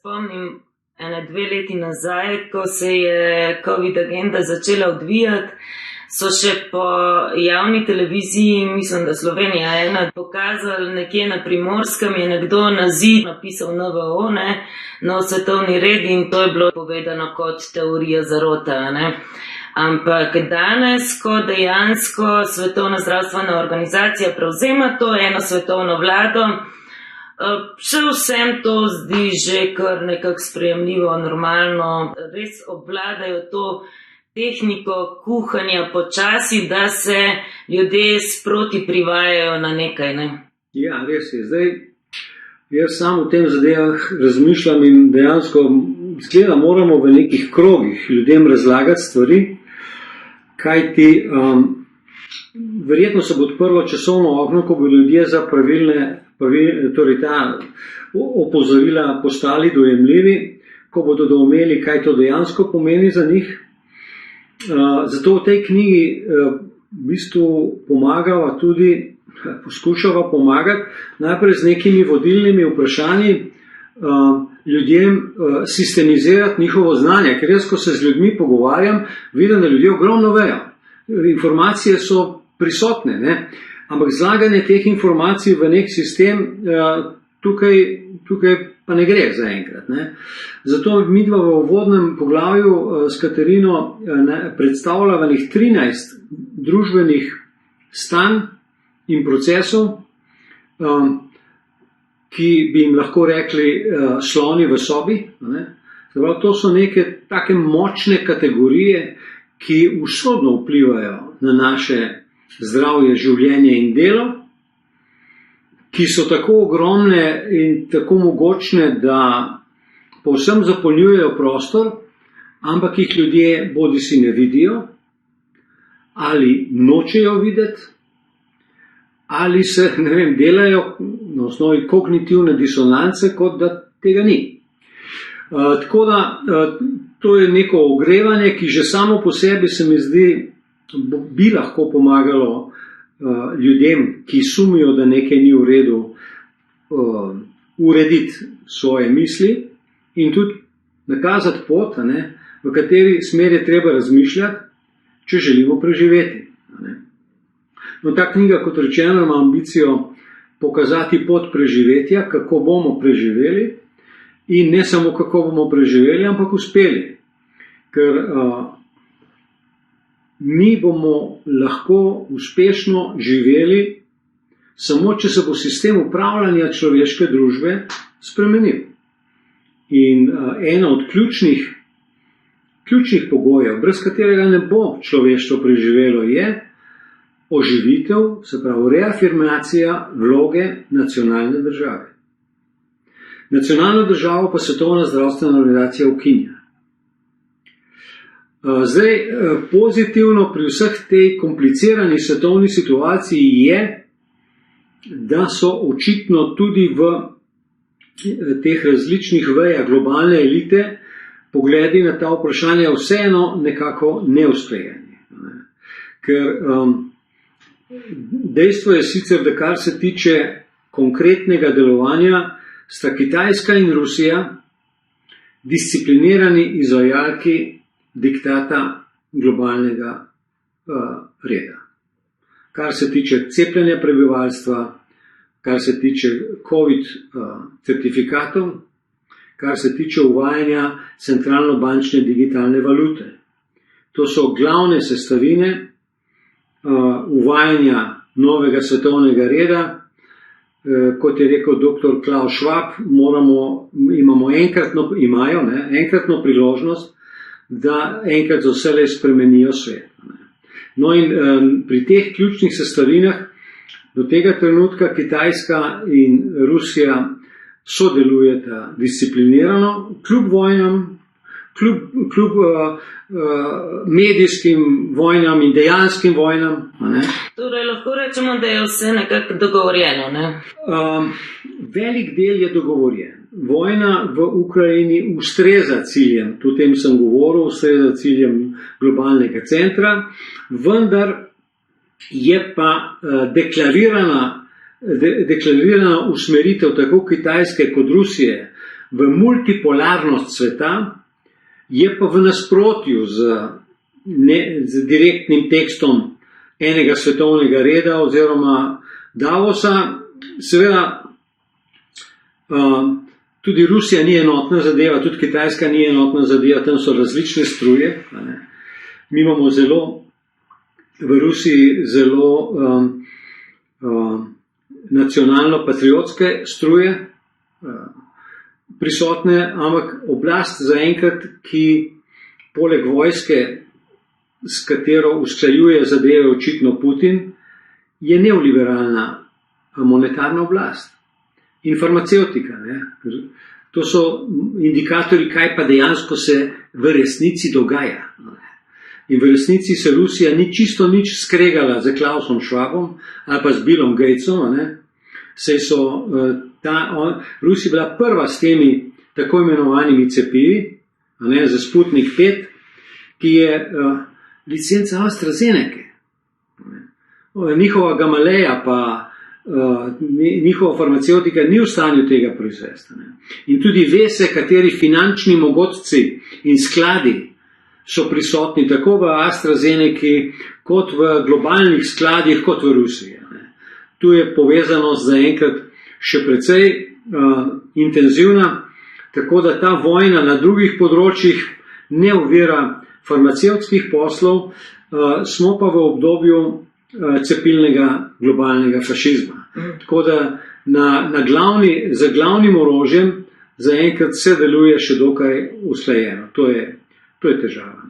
spomnim 1-2 leti nazaj, ko se je COVID agenda začela odvijati, so še po javni televiziji, mislim, da Slovenija 1, pokazali nekje na Primorskem, je nekdo na zid napisal NVO, nov svetovni red, in to je bilo povedano kot teorija zarote, Ampak danes, ko dejansko Svetovna zdravstvena organizacija prevzema to eno svetovno vlado, še vsem to zdi že kar nekako sprejemljivo, normalno, res obvladajo to tehniko kuhanja počasi, da se ljudje sproti privajajo na nekaj. Ja, res je. Zdaj, jaz sam v tem zadevah razmišljam in dejansko izgleda moramo v nekih krogih ljudem razlagati stvari, kajti verjetno se bo odprlo časovno okno, ko bo ljudje za torej ta opozorila postali dojemljivi, ko bodo doumeli, kaj to dejansko pomeni za njih. Zato v tej knjigi v bistvu pomagava tudi, poskušava pomagati najprej z nekimi vodilnimi vprašanji ljudem sistemizirati njihovo znanje, ker jaz, ko se z ljudmi pogovarjam, vidim, da ljudje ogromno vejo. Informacije so prisotne, ampak zlaganje teh informacij v nek sistem tukaj pa ne gre zaenkrat. Zato midva v uvodnem poglavju s Katarino predstavljava 13 družbenih stanj in procesov, ki bi jim lahko rekli sloni v sobi. To so neke take močne kategorije, ki usodno vplivajo na naše zdravje, življenje in delo, ki so tako ogromne in tako mogočne, da povsem zapolnjujejo prostor, ampak jih ljudje bodisi ne vidijo, ali nočejo videti, ali se, delajo na osnovi kognitivne disonance, kot da tega ni. Tako da to je neko ogrevanje, ki že samo po sebi se mi zdi, bi lahko pomagalo ljudem, ki sumijo, da nekaj ni v redu, urediti svoje misli in tudi nakazati pot, v kateri smer je treba razmišljati, če želimo preživeti. No, ta knjiga, kot rečeno, ima ambicijo pokazati pot preživetja, kako bomo preživeli, in ne samo kako bomo preživeli, ampak uspeli. Ker mi bomo lahko uspešno živeli samo, če se bo sistem upravljanja človeške družbe spremenil. In ena od ključnih pogojev, brez katerega ne bo človeštvo preživelo, je oživitev, se pravi reafirmacija vloge nacionalne države. Nacionalno državo pa Svetovna zdravstvena organizacija ukinja. Zdaj, pozitivno pri vseh tej komplicirani svetovni situaciji je, da so očitno tudi v teh različnih vejah globalne elite pogledi na ta vprašanja vseeno nekako neusklajeni. Ker dejstvo je sicer, da kar se tiče konkretnega delovanja, sta Kitajska in Rusija disciplinirani izvajalki diktata globalnega reda. Kar se tiče cepljenja prebivalstva, kar se tiče COVID certifikatov, kar se tiče uvajanja centralno-bančne digitalne valute. To so glavne sestavine uvajanja novega svetovnega reda. Kot je rekel dr. Klaus Schwab, imajo enkratno priložnost, da enkrat za vselej spremenijo svet. No in pri teh ključnih sestavinah do tega trenutka Kitajska in Rusija sodelujeta disciplinirano, kljub vojnam, kljub medijskim vojnam in dejanskim vojnam. Torej lahko rečemo, da je vse nekako dogovorjeno. Velik del je dogovorjen. Vojna v Ukrajini ustreza ciljem, tudi tem sem govoril, ustreza ciljem globalnega centra, vendar je pa deklarirana usmeritev tako Kitajske kot Rusije v multipolarnost sveta, je pa v nasprotju z direktnim tekstom enega svetovnega reda oziroma Davosa. Seveda, tudi Rusija ni enotna zadeva, tudi Kitajska ni enotna zadeva, tam so različne struje. Mi imamo v Rusiji zelo nacionalno-patriotske struje prisotne, ampak oblast zaenkrat, ki poleg vojske, s katero usklajuje zadeve očitno Putin, je neoliberalna monetarna oblast in farmacevtika. To so indikatorji, kaj pa dejansko se v resnici dogaja. In v resnici se Rusija ni čisto nič skregala z Klausom Schwabom ali pa z Billom Gatesom. Rusija je bila prva s temi tako imenovanimi cepivi, za Sputnik 5, ki je licenca AstraZeneca. Njihova Gamaleja pa njihova farmacevtika ni v stanju tega proizvesti. In tudi ve se, kateri finančni mogotci in skladi so prisotni tako v AstraZeneca, kot v globalnih skladih, kot v Rusiji. Tu je povezanost zaenkrat še precej intenzivna, tako da ta vojna na drugih področjih ne ovira farmacevtskih poslov, smo pa v obdobju cepilnega globalnega fašizma. Tako da za glavnim orožjem zaenkrat se deluje še dokaj usklajeno. To je težava.